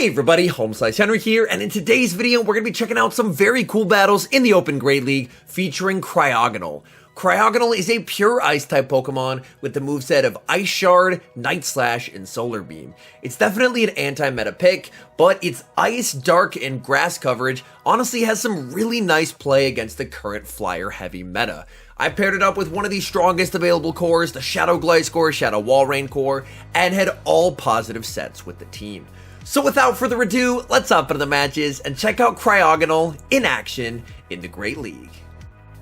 Hey everybody, HomeSliceHenry here, and in today's video, we're going to be checking out some very cool battles in the Open Great League featuring CRYOGONAL. CRYOGONAL is a pure Ice-type Pokemon with the moveset of Ice Shard, Night Slash, and Solar Beam. It's definitely an anti-meta pick, but its Ice, Dark, and Grass coverage honestly has some really nice play against the current Flyer-heavy meta. I paired it up with one of the strongest available cores, the Shadow Gliscor, Shadow Walrein core, and had all positive sets with the team. So without further ado, let's hop into the matches and check out CRYOGONAL in action in the Great League.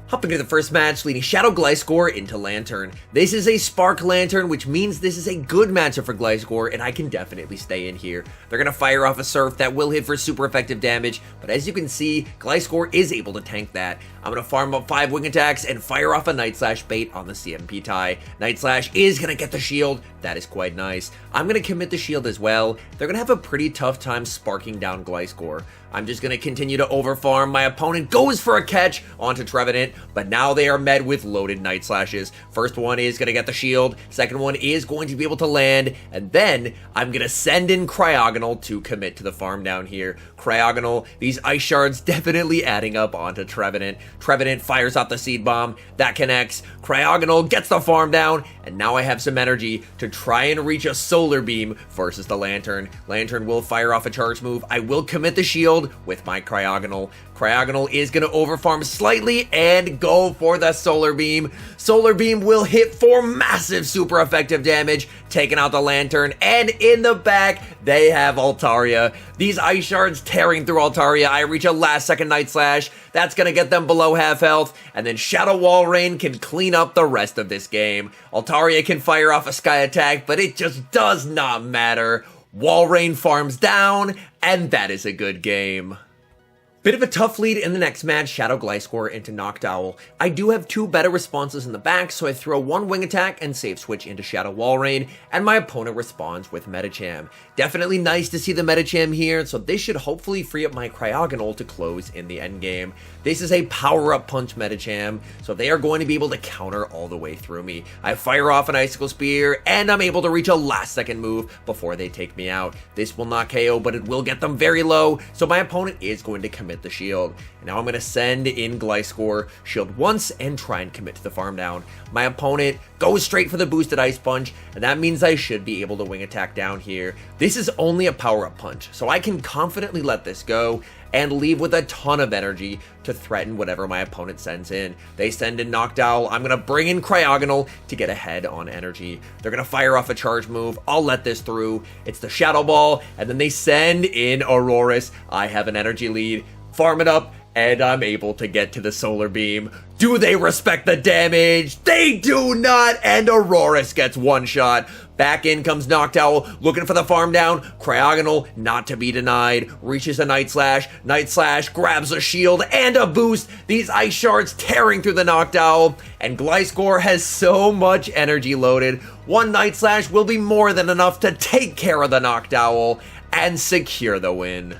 Hopping to the first match, leading Shadow Gliscor into Lantern. This is a Spark Lantern, which means this is a good matchup for Gliscor, and I can definitely stay in here. They're going to fire off a Surf that will hit for super effective damage, but as you can see, Gliscor is able to tank that. I'm going to farm up 5 wing attacks and fire off a Night Slash bait on the CMP tie. Night Slash is going to get the shield. That is quite nice. I'm going to commit the shield as well. They're going to have a pretty tough time sparking down Gliscor. I'm just going to continue to overfarm. My opponent goes for a catch onto Trevenant, but now they are met with loaded Night Slashes. First one is going to get the shield. Second one is going to be able to land. And then I'm going to send in CRYOGONAL to commit to the farm down here. CRYOGONAL, these Ice Shards definitely adding up onto Trevenant. Trevenant fires off the Seed Bomb. That connects. CRYOGONAL gets the farm down. And now I have some energy to try and reach a Solar Beam versus the Lantern. Lantern will fire off a charge move. I will commit the shield with my CRYOGONAL. CRYOGONAL is going to overfarm slightly and go for the Solar Beam. Solar Beam will hit for massive super effective damage, taking out the Lantern, and in the back, they have Altaria. These Ice Shards tearing through Altaria. I reach a last second Night Slash. That's going to get them below half health, and then Shadow Walrein can clean up the rest of this game. Altaria can fire off a Sky Attack, but it just does not matter. Walrein farms down, and that is a good game. Bit of a tough lead in the next match, Shadow Gliscor into Noctowl. I do have 2 better responses in the back, so I throw 1 wing attack and save switch into Shadow Walrein, and my opponent responds with Medicham. Definitely nice to see the Medicham here, so this should hopefully free up my CRYOGONAL to close in the endgame. This is a power-up punch Medicham, so they are going to be able to counter all the way through me. I fire off an Icicle Spear, and I'm able to reach a last-second move before they take me out. This will not KO, but it will get them very low, so my opponent is going to commit the shield. And now I'm going to send in Gliscor, shield once, and try and commit to the farm down. My opponent goes straight for the boosted Ice Punch, and that means I should be able to wing attack down here. This is only a power-up punch, so I can confidently let this go and leave with a ton of energy to threaten whatever my opponent sends in. They send in Noctowl. I'm going to bring in CRYOGONAL to get ahead on energy. They're going to fire off a charge move. I'll let this through. It's the Shadow Ball, and then they send in Aurorus. I have an energy lead. Farm it up, and I'm able to get to the Solar Beam. Do they respect the damage? They do not, and Aurorus gets one shot. Back in comes Noctowl, looking for the farm down. CRYOGONAL, not to be denied, reaches a Night Slash. Night Slash grabs a shield and a boost. These Ice Shards tearing through the Noctowl, and Gliscor has so much energy loaded. 1 Night Slash will be more than enough to take care of the Noctowl and secure the win.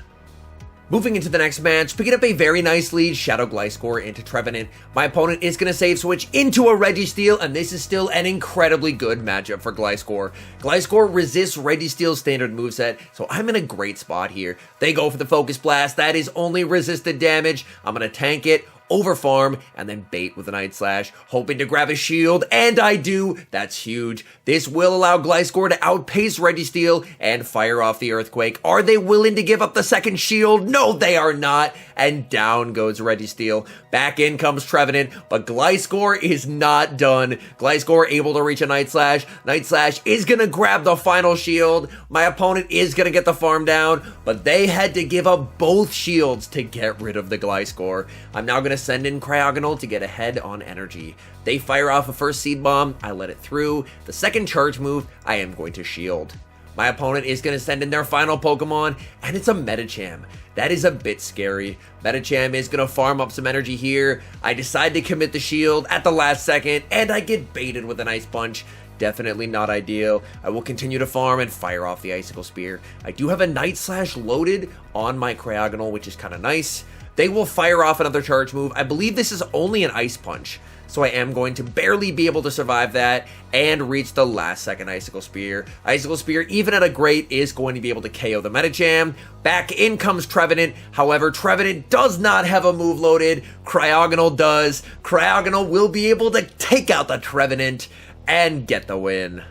Moving into the next match, picking up a very nice lead, Shadow Gliscor into Trevenant. My opponent is going to save switch into a Registeel, and this is still an incredibly good matchup for Gliscor. Gliscor resists Registeel's standard moveset, so I'm in a great spot here. They go for the Focus Blast. That is only resisted damage. I'm going to tank it, overfarm, and then bait with a Night Slash, hoping to grab a shield, and I do. That's huge. This will allow Gliscor to outpace Registeel and fire off the Earthquake. Are they willing to give up the second shield? No, they are not, and down goes Registeel. Back in comes Trevenant, but Gliscor is not done. Gliscor able to reach a Night Slash. Night Slash is going to grab the final shield. My opponent is going to get the farm down, but they had to give up both shields to get rid of the Gliscor. I'm now going to send in CRYOGONAL to get ahead on energy. They fire off a first Seed Bomb. I let it through. The second charge move, I am going to shield. My opponent is going to send in their final Pokemon, and it's a Medicham. That is a bit scary. Medicham is going to farm up some energy here. I decide to commit the shield at the last second, and I get baited with an Ice Punch. Definitely not ideal. I will continue to farm and fire off the Icicle Spear. I do have a Night Slash loaded on my CRYOGONAL, which is kind of nice. They will fire off another charge move. I believe this is only an Ice Punch. so I am going to barely be able to survive that and reach the last second Icicle Spear. Icicle Spear, even at a great, is going to be able to KO the Medicham. Back in comes Trevenant. However, Trevenant does not have a move loaded. Cryogonal does. Cryogonal will be able to take out the Trevenant and get the win.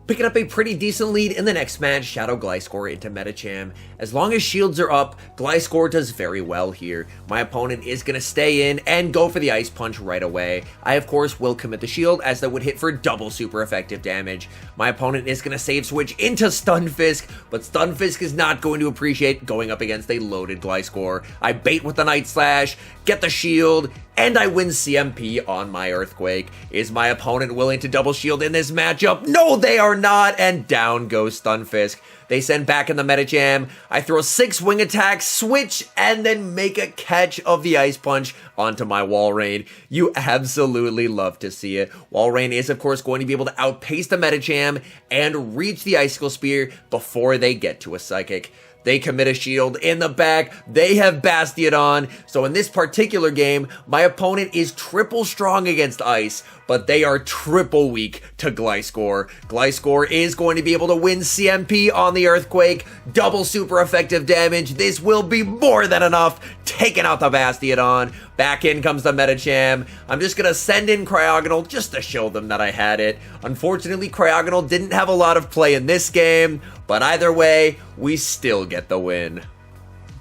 Picking up a pretty decent lead in the next match, Shadow Gliscor into Medicham. As long as shields are up, Gliscor does very well here. My opponent is going to stay in and go for the Ice Punch right away. I, of course, will commit the shield, as that would hit for double super effective damage. My opponent is going to save switch into Stunfisk, but Stunfisk is not going to appreciate going up against a loaded Gliscor. I bait with the Night Slash, get the shield, and I win CMP on my Earthquake. Is my opponent willing to double shield in this matchup? No, they are not, and down goes Stunfisk. They send back in the Medicham. I throw 6 wing attacks, switch, and then make a catch of the Ice Punch onto my Walrein. You absolutely love to see it. Walrein is, of course, going to be able to outpace the Medicham and reach the Icicle Spear before they get to a Psychic. They commit a shield in the back. They have Bastiodon. So in this particular game, my opponent is triple strong against Ice, but they are triple weak to Gliscor. Gliscor is going to be able to win CMP on the Earthquake. Double super effective damage. This will be more than enough. Taking out the Bastiodon. Back in comes the Medicham. I'm just going to send in Cryogonal just to show them that I had it. Unfortunately, Cryogonal didn't have a lot of play in this game, but either way, we still get the win.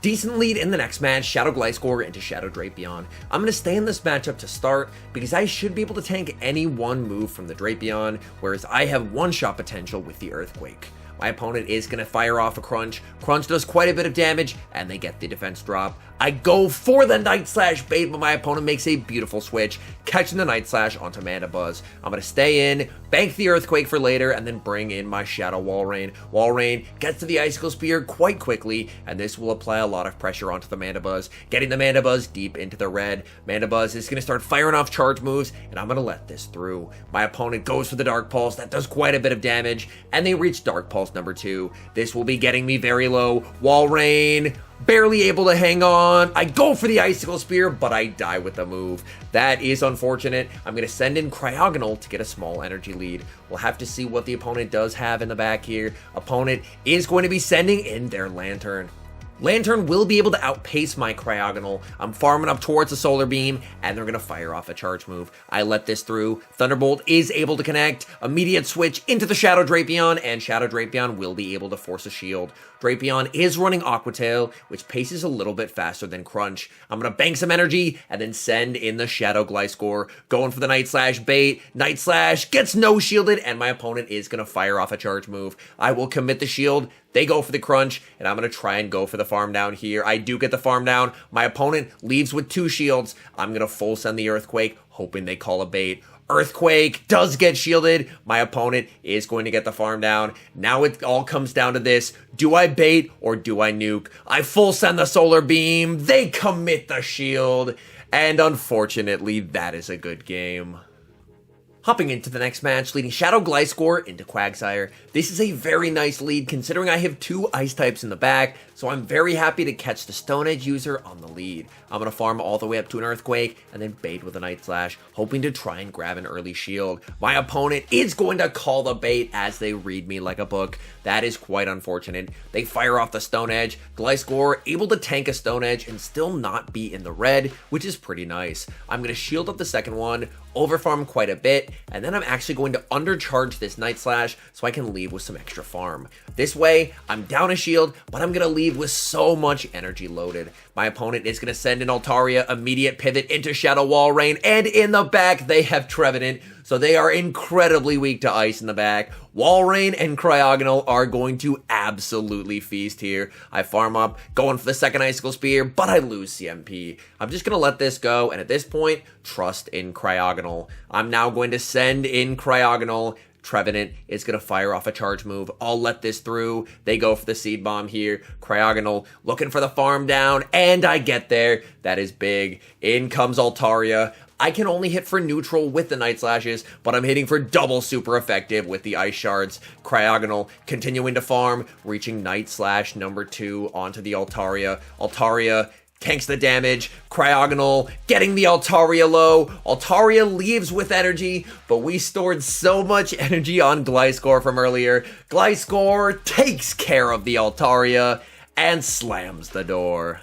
Decent lead in the next match, Shadow Gliscor into Shadow Drapion. I'm going to stay in this matchup to start because I should be able to tank any one move from the Drapion, whereas I have one-shot potential with the Earthquake. My opponent is going to fire off a Crunch. Crunch does quite a bit of damage, and they get the defense drop. I go for the Night Slash bait, but my opponent makes a beautiful switch, catching the Night Slash onto Mandibuzz. I'm going to stay in, bank the Earthquake for later, and then bring in my Shadow Walrein. Walrein gets to the Icicle Spear quite quickly, and this will apply a lot of pressure onto the Mandibuzz, getting the Mandibuzz deep into the red. Mandibuzz is going to start firing off charge moves, and I'm going to let this through. My opponent goes for the Dark Pulse. That does quite a bit of damage, and they reach Dark Pulse number 2. This will be getting me very low. Walrein, barely able to hang on. I go for the Icicle Spear, but I die with the move. That is unfortunate. I'm going to send in Cryogonal to get a small energy lead. We'll have to see what the opponent does have in the back here. Opponent is going to be sending in their Lantern. Lantern will be able to outpace my Cryogonal. I'm farming up towards the Solar Beam, and they're going to fire off a charge move. I let this through. Thunderbolt is able to connect. Immediate switch into the Shadow Drapion, and Shadow Drapion will be able to force a shield. Drapion is running Aqua Tail, which paces a little bit faster than Crunch. I'm going to bank some energy, and then send in the Shadow Gliscor. Going for the Night Slash bait. Night Slash gets no shielded, and my opponent is going to fire off a charge move. I will commit the shield. They go for the Crunch, and I'm going to try and go for the farm down here. I do get the farm down. My opponent leaves with 2 shields. I'm going to full send the Earthquake, hoping they call a bait. Earthquake does get shielded. My opponent is going to get the farm down. Now it all comes down to this. Do I bait or do I nuke? I full send the Solar Beam. They commit the shield. And unfortunately, that is a good game. Hopping into the next match, leading Shadow Gliscor into Quagsire. This is a very nice lead considering I have 2 ice types in the back, so I'm very happy to catch the Stone Edge user on the lead. I'm going to farm all the way up to an Earthquake and then bait with a Night Slash, hoping to try and grab an early shield. My opponent is going to call the bait as they read me like a book. That is quite unfortunate. They fire off the Stone Edge. Gliscor able to tank a Stone Edge and still not be in the red, which is pretty nice. I'm going to shield up the second one, overfarm quite a bit, and then I'm actually going to undercharge this Night Slash so I can leave with some extra farm. This way, I'm down a shield, but I'm going to leave with so much energy loaded. My opponent is going to send in Altaria, immediate pivot into Shadow Walrein, and in the back, they have Trevenant, so they are incredibly weak to ice in the back. Walrein and Cryogonal are going to absolutely feast here. I farm up, going for the second Icicle Spear, but I lose CMP. I'm just going to let this go, and at this point, trust in Cryogonal. I'm now going to send in Cryogonal. Trevenant is going to fire off a charge move. I'll let this through. They go for the Seed Bomb here. Cryogonal looking for the farm down, and I get there. That is big. In comes Altaria. I can only hit for neutral with the Night Slashes, but I'm hitting for double super effective with the Ice Shards. Cryogonal continuing to farm, reaching Night Slash number 2 onto the Altaria. Altaria tanks the damage. Cryogonal getting the Altaria low. Altaria leaves with energy, but we stored so much energy on Gliscor from earlier. Gliscor takes care of the Altaria and slams the door.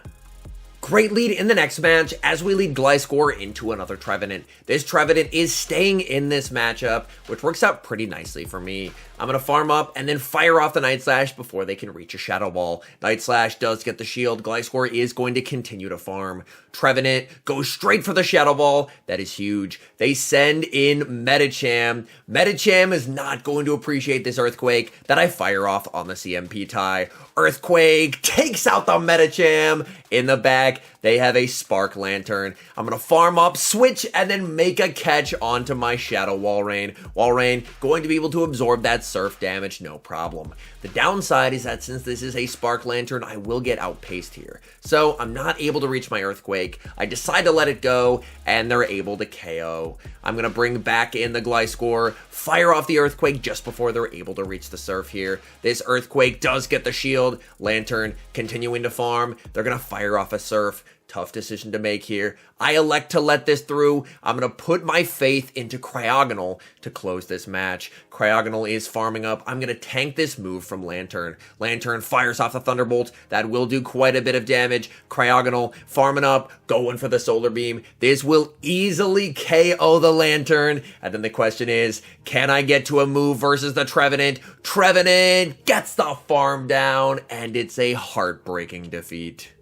Great lead in the next match as we lead Gliscor into another Trevenant. This Trevenant is staying in this matchup, which works out pretty nicely for me. I'm going to farm up and then fire off the Night Slash before they can reach a Shadow Ball. Night Slash does get the shield. Gliscor is going to continue to farm. Trevenant goes straight for the Shadow Ball. That is huge. They send in Medicham. Medicham is not going to appreciate this Earthquake that I fire off on the CMP tie. Earthquake takes out the Medicham. In the back, they have a Spark Lantern. I'm going to farm up, switch, and then make a catch onto my Shadow Walrein. Walrein going to be able to absorb that surf damage, no problem. The downside is that since this is a Spark Lantern, I will get outpaced here. So I'm not able to reach my Earthquake. I decide to let it go, and they're able to KO. I'm going to bring back in the Gliscor, fire off the Earthquake just before they're able to reach the surf here. This Earthquake does get the shield. Lantern continuing to farm. They're going to fire off a surf. Tough decision to make here. I elect to let this through. I'm going to put my faith into Cryogonal to close this match. Cryogonal is farming up. I'm going to tank this move from Lantern. Lantern fires off the Thunderbolt. That will do quite a bit of damage. Cryogonal farming up, going for the Solar Beam. This will easily KO the Lantern. And then the question is, can I get to a move versus the Trevenant? Trevenant gets the farm down, and it's a heartbreaking defeat.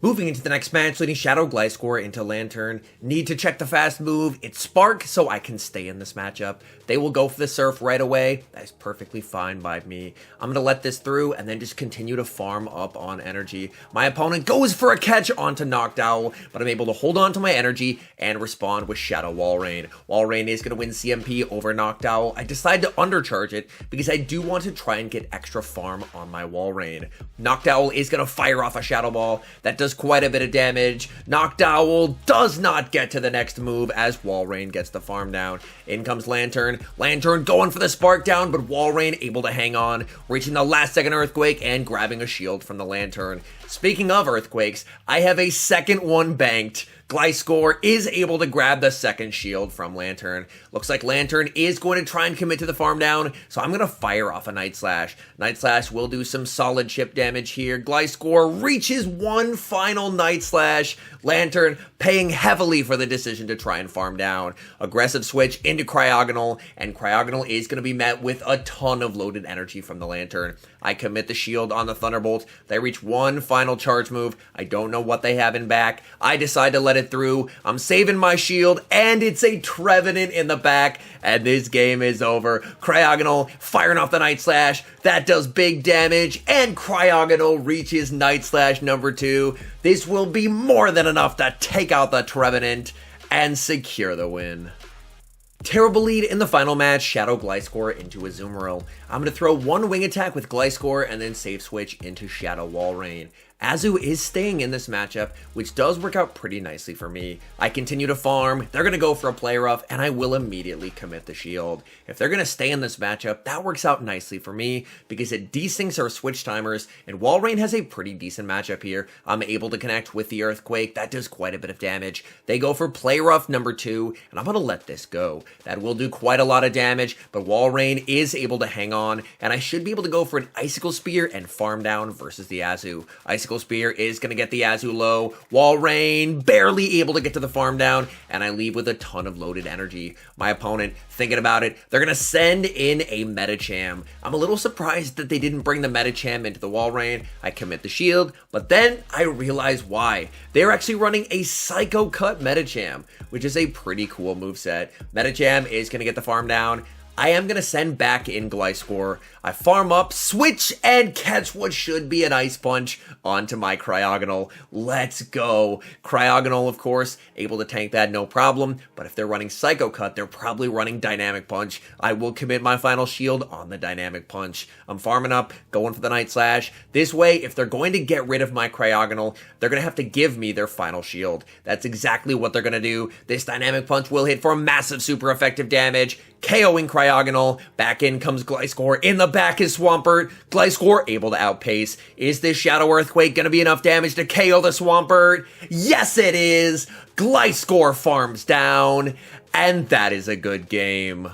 Moving into the next match, leading Shadow Gliscor into Lantern. Need to check the fast move. It's Spark, so I can stay in this matchup. They will go for the Surf right away. That's perfectly fine by me. I'm going to let this through and then just continue to farm up on energy. My opponent goes for a catch onto Noctowl, but I'm able to hold on to my energy and respond with Shadow Walrein. Walrein is going to win CMP over Noctowl. I decide to undercharge it because I do want to try and get extra farm on my Walrein. Noctowl is going to fire off a Shadow Ball. That does quite a bit of damage. Noctowl does not get to the next move as Walrein gets the farm down. In comes Lantern. Lantern going for the Spark down, but Walrein able to hang on, reaching the last second Earthquake and grabbing a shield from the Lantern. Speaking of Earthquakes, I have a second one banked. Gliscor is able to grab the second shield from Lantern. Looks like Lantern is going to try and commit to the farm down, so I'm going to fire off a Night Slash. Night Slash will do some solid chip damage here. Gliscor reaches one final Night Slash. Lantern paying heavily for the decision to try and farm down. Aggressive switch into Cryogonal, and Cryogonal is going to be met with a ton of loaded energy from the Lantern. I commit the shield on the Thunderbolt. They reach one final charge move. I don't know what they have in back. I decide to let it through. I'm saving my shield, and it's a Trevenant in the back, and this game is over. Cryogonal firing off the Night Slash. That does big damage, and Cryogonal reaches Night Slash number 2. This will be more than enough to take out the Trevenant and secure the win. Terrible lead in the final match, Shadow Gliscor into Azumarill. I'm going to throw one wing attack with Gliscor and then save switch into Shadow Walrein. Azu is staying in this matchup, which does work out pretty nicely for me. I continue to farm, they're going to go for a play rough, and I will immediately commit the shield. If they're going to stay in this matchup, that works out nicely for me, because it desyncs our switch timers, and Walrein has a pretty decent matchup here. I'm able to connect with the Earthquake, that does quite a bit of damage. They go for play rough number 2, and I'm going to let this go. That will do quite a lot of damage, but Walrein is able to hang on, and I should be able to go for an Icicle Spear and farm down versus the Azu. Icicle Spear is going to get the Azu low. Walrein barely able to get to the farm down, and I leave with a ton of loaded energy. My opponent, thinking about it, they're going to send in a Medicham. I'm a little surprised that they didn't bring the Medicham into the Walrein. I commit the shield, but then I realize why. They're actually running a Psycho Cut Medicham, which is a pretty cool moveset. Medicham is going to get the farm down. I am going to send back in Gliscor. I farm up, switch, and catch what should be an Ice Punch onto my Cryogonal. Let's go. Cryogonal, of course, able to tank that, no problem. But if they're running Psycho Cut, they're probably running Dynamic Punch. I will commit my final shield on the Dynamic Punch. I'm farming up, going for the Night Slash. This way, if they're going to get rid of my Cryogonal, they're going to have to give me their final shield. That's exactly what they're going to do. This Dynamic Punch will hit for massive super effective damage. KOing Cryogonal. Back in comes Gliscor. In the back is Swampert. Gliscor able to outpace. Is this Shadow Earthquake going to be enough damage to KO the Swampert? Yes, it is. Gliscor farms down. And that is a good game.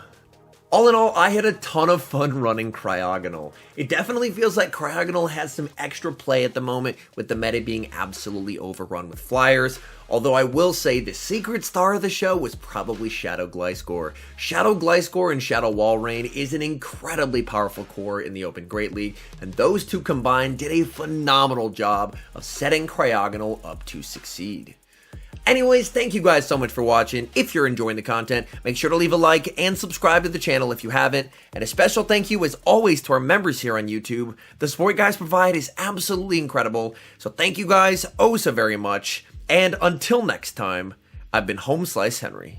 All in all, I had a ton of fun running Cryogonal. It definitely feels like Cryogonal has some extra play at the moment, with the meta being absolutely overrun with flyers. Although I will say the secret star of the show was probably Shadow Gliscor. Shadow Gliscor and Shadow Walrein is an incredibly powerful core in the Open Great League, and those two combined did a phenomenal job of setting Cryogonal up to succeed. Anyways, thank you guys so much for watching. If you're enjoying the content, make sure to leave a like and subscribe to the channel if you haven't. And a special thank you as always to our members here on YouTube. The support you guys provide is absolutely incredible. So thank you guys oh so very much. And until next time, I've been HomeSliceHenry.